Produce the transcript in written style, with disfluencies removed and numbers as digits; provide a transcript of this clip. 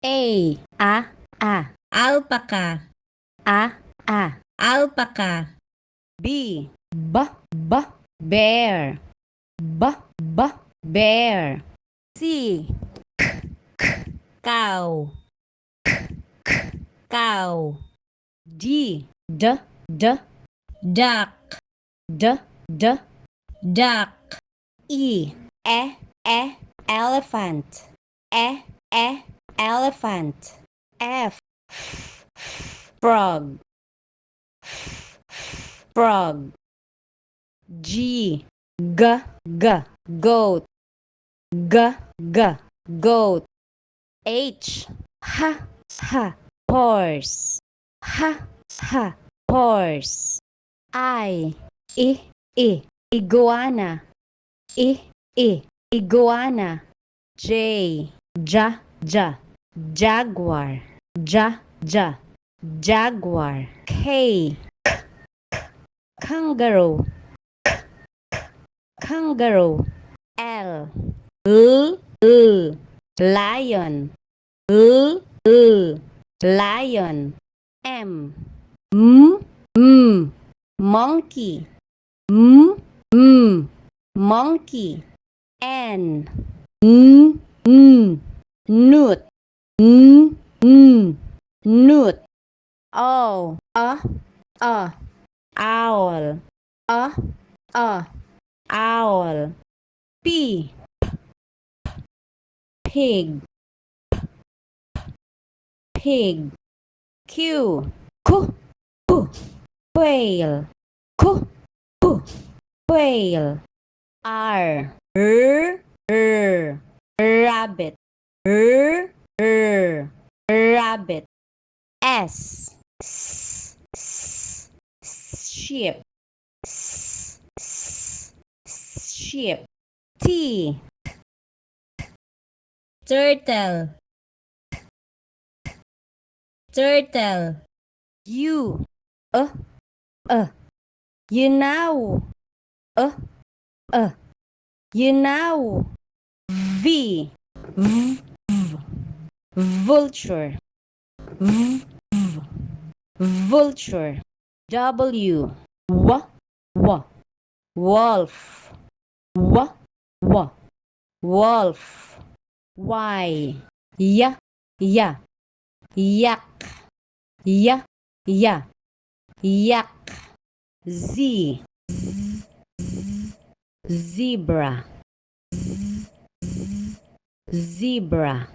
A. Alpaca. A. Alpaca. B. Bear. Bear. C. Cow. Cow. D. Duck. Duck. E. Elephant. Elephant. F. Frog. G. Goat. Goat. H. Horse. Horse. I. Iguana. Iguana. J. Jaguar. Jaguar. K. Kangaroo. L. Lion. Lion. M. Monkey. Monkey. N. Newt. Newt. O. Owl. Owl. P. Pig. Q. Quail. Quail. R. Rabbit. Rabbit. S. Sheep. Sheep. T. Turtle. U. You know. V. Vulture. Vulture. W. Wolf. Wolf. Y. Yak. Yak. Z. Zebra.